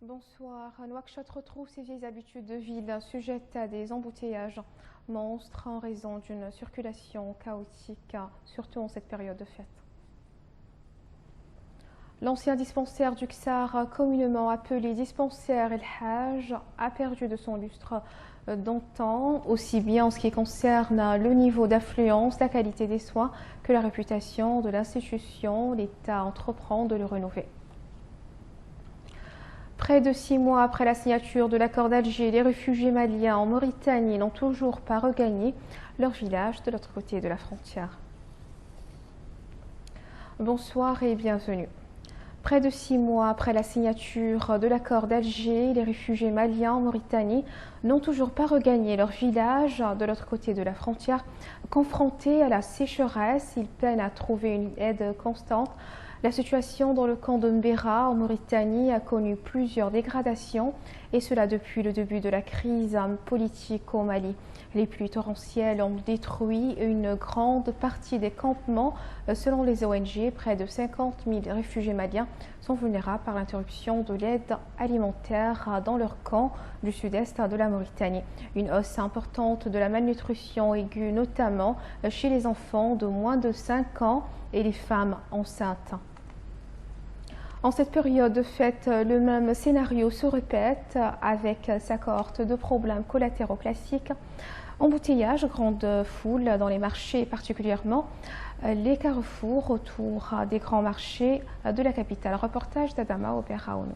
Bonsoir. Nouakchott retrouve ses vieilles habitudes de ville, sujette à des embouteillages monstres en raison d'une circulation chaotique, surtout en cette période de fête. L'ancien dispensaire du Ksar, communément appelé dispensaire El Hajj, a perdu de son lustre d'antan, aussi bien en ce qui concerne le niveau d'affluence, la qualité des soins que la réputation de l'institution. L'État entreprend de le renouveler. Près de 6 mois après la signature de l'accord d'Alger, les réfugiés maliens en Mauritanie n'ont toujours pas regagné leur village de l'autre côté de la frontière. Bonsoir et bienvenue. Près de 6 mois après la signature de l'accord d'Alger, les réfugiés maliens en Mauritanie n'ont toujours pas regagné leur village de l'autre côté de la frontière. Confrontés à la sécheresse, ils peinent à trouver une aide constante. La situation dans le camp de Mbera en Mauritanie a connu plusieurs dégradations, et cela depuis le début de la crise politique au Mali. Les pluies torrentielles ont détruit une grande partie des campements. Selon les ONG, près de 50 000 réfugiés maliens sont vulnérables par l'interruption de l'aide alimentaire dans leur camp du sud-est de la Mauritanie. Une hausse importante de la malnutrition aiguë, notamment chez les enfants de moins de 5 ans et les femmes enceintes. En cette période de fête, le même scénario se répète avec sa cohorte de problèmes collatéraux classiques. Embouteillages, grande foule dans les marchés, particulièrement les carrefours autour des grands marchés de la capitale. Reportage d'Adama Operaono.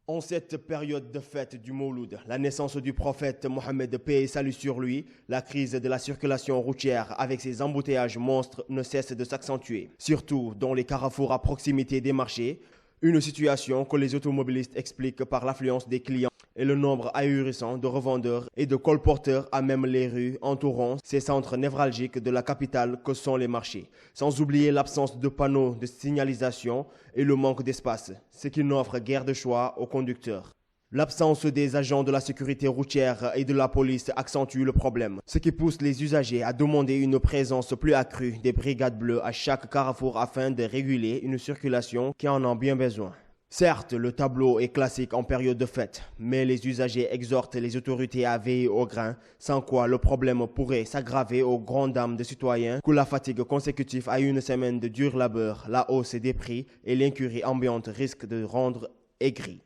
En cette période de fête du Mouloud, la naissance du prophète Mohammed, paix et salut sur lui, la crise de la circulation routière avec ses embouteillages monstres ne cesse de s'accentuer, surtout dans les carrefours à proximité des marchés, une situation que les automobilistes expliquent par l'affluence des clients et le nombre ahurissant de revendeurs et de colporteurs à même les rues entourant ces centres névralgiques de la capitale que sont les marchés, sans oublier l'absence de panneaux de signalisation et le manque d'espace, ce qui n'offre guère de choix aux conducteurs. L'absence des agents de la sécurité routière et de la police accentue le problème, ce qui pousse les usagers à demander une présence plus accrue des brigades bleues à chaque carrefour afin de réguler une circulation qui en a bien besoin. Certes, le tableau est classique en période de fête, mais les usagers exhortent les autorités à veiller au grain, sans quoi le problème pourrait s'aggraver aux grandes dames des citoyens que la fatigue consécutive à une semaine de dur labeur, la hausse des prix et l'incurie ambiante risquent de rendre aigris.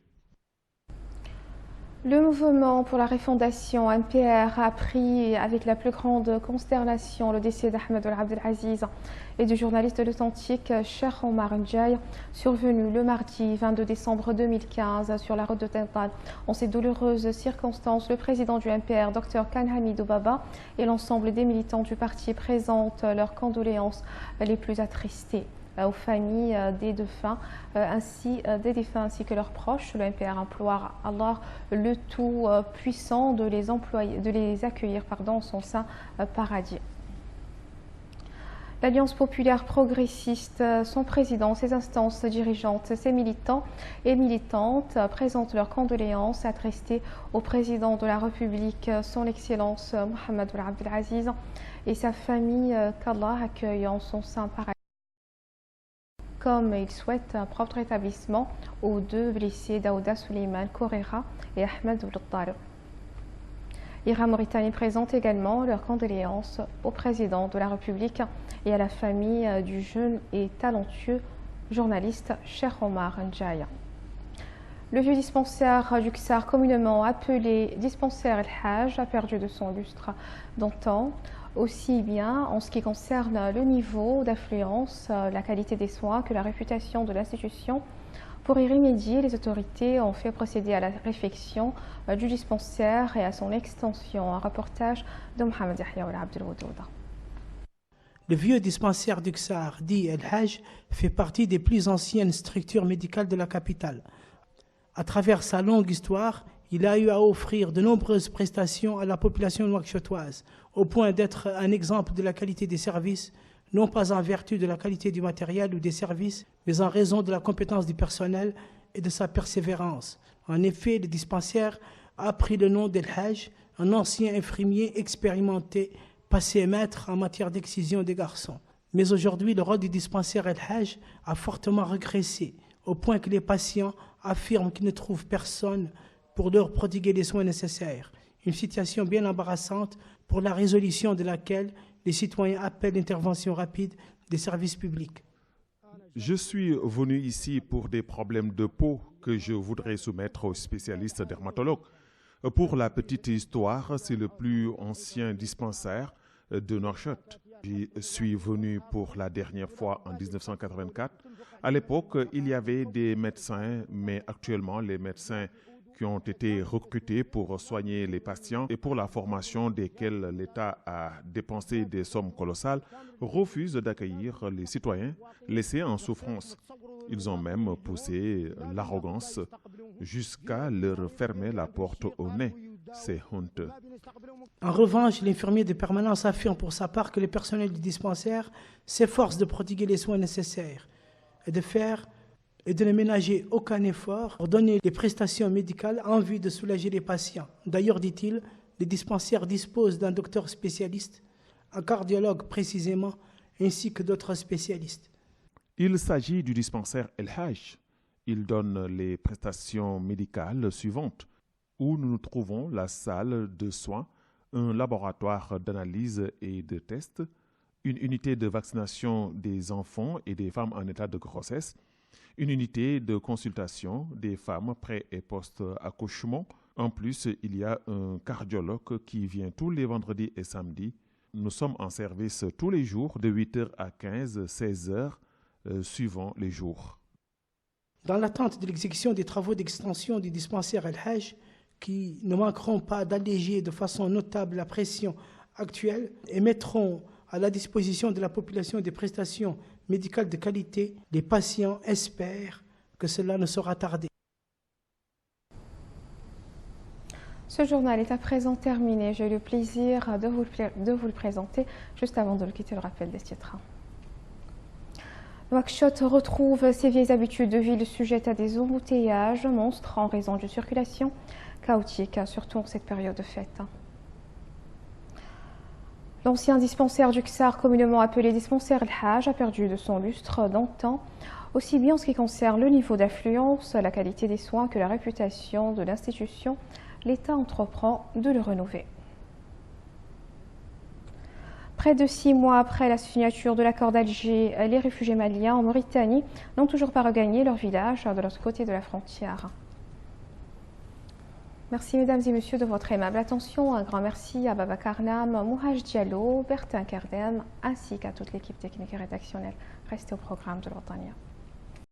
Le mouvement pour la refondation MPR a pris avec la plus grande consternation le décès d'Ahmed Abdelaziz et du journaliste de l'Authentique Cheikh Omar Ndiaye, survenu le mardi 22 décembre 2015 sur la route de Tental. En ces douloureuses circonstances, le président du MPR, Dr Khan Hamidou Baba, et l'ensemble des militants du parti présentent leurs condoléances les plus attristées aux familles des défunts ainsi que leurs proches. Le MPR implore Allah le Tout-Puissant de les accueillir en son saint paradis. L'Alliance populaire progressiste, son président, ses instances dirigeantes, ses militants et militantes présentent leurs condoléances attristées au président de la République, son Excellence Mohamed Abdelaziz, et sa famille, qu'Allah accueille en son saint paradis. Comme il souhaite un propre rétablissement aux deux blessés Daouda Suleiman Correa et Ahmed Oultaro. IRA Mauritanie présente également leurs condoléances au président de la République et à la famille du jeune et talentueux journaliste Cheikh Omar Ndiaye. Le vieux dispensaire du Ksar, communément appelé dispensaire El Hajj, a perdu de son lustre d'antan, aussi bien en ce qui concerne le niveau d'affluence, la qualité des soins que la réputation de l'institution. Pour y remédier, les autorités ont fait procéder à la réfection du dispensaire et à son extension. Un reportage de Mohamed Yahya Abdelwadouda. Le vieux dispensaire du Ksar, dit El Hajj, fait partie des plus anciennes structures médicales de la capitale. À travers sa longue histoire, il a eu à offrir de nombreuses prestations à la population nouakchottoise, au point d'être un exemple de la qualité des services, non pas en vertu de la qualité du matériel ou des services, mais en raison de la compétence du personnel et de sa persévérance. En effet, le dispensaire a pris le nom d'El Hajj, un ancien infirmier expérimenté, passé maître en matière d'excision des garçons. Mais aujourd'hui, le rôle du dispensaire El Hajj a fortement régressé, au point que les patients affirment qu'ils ne trouvent personne pour leur prodiguer les soins nécessaires. Une situation bien embarrassante pour la résolution de laquelle les citoyens appellent l'intervention rapide des services publics. Je suis venu ici pour des problèmes de peau que je voudrais soumettre aux spécialistes dermatologues. Pour la petite histoire, c'est le plus ancien dispensaire de Nouakchott. Je suis venu pour la dernière fois en 1984. À l'époque, il y avait des médecins, mais actuellement, les médecins qui ont été recrutés pour soigner les patients et pour la formation desquels l'État a dépensé des sommes colossales, refusent d'accueillir les citoyens laissés en souffrance. Ils ont même poussé l'arrogance jusqu'à leur fermer la porte au nez. C'est honteux. En revanche, l'infirmier de permanence affirme pour sa part que le personnel du dispensaire s'efforce de prodiguer les soins nécessaires et de ne ménager aucun effort pour donner les prestations médicales en vue de soulager les patients. D'ailleurs, dit-il, les dispensaires disposent d'un docteur spécialiste, un cardiologue précisément, ainsi que d'autres spécialistes. Il s'agit du dispensaire El Hajj. Il donne les prestations médicales suivantes, où nous trouvons la salle de soins, un laboratoire d'analyse et de tests, une unité de vaccination des enfants et des femmes en état de grossesse, une unité de consultation des femmes pré- et post-accouchement. En plus, il y a un cardiologue qui vient tous les vendredis et samedis. Nous sommes en service tous les jours de 8h à 15, 16h, suivant les jours. Dans l'attente de l'exécution des travaux d'extension du dispensaire El Hajj, qui ne manqueront pas d'alléger de façon notable la pression actuelle et mettront à la disposition de la population des prestations médicales de qualité, les patients espèrent que cela ne sera tardé. Ce journal est à présent terminé. J'ai eu le plaisir de vous le présenter. Juste avant de le quitter, le rappel des titres. Nouakchott retrouve ses vieilles habitudes de ville sujettes à des embouteillages monstres en raison d'une circulation chaotique, surtout en cette période de fête. L'ancien dispensaire du Ksar, communément appelé dispensaire El Hajj, a perdu de son lustre d'antan, aussi bien en ce qui concerne le niveau d'affluence, la qualité des soins que la réputation de l'institution. L'État entreprend de le rénover. Près de 6 mois après la signature de l'accord d'Alger, les réfugiés maliens en Mauritanie n'ont toujours pas regagné leur village de l'autre côté de la frontière. Merci mesdames et messieurs de votre aimable attention. Un grand merci à Baba Karnam, Mouhaj Diallo, Bertin Kardem ainsi qu'à toute l'équipe technique et rédactionnelle. Restez au programme de l'Ordania.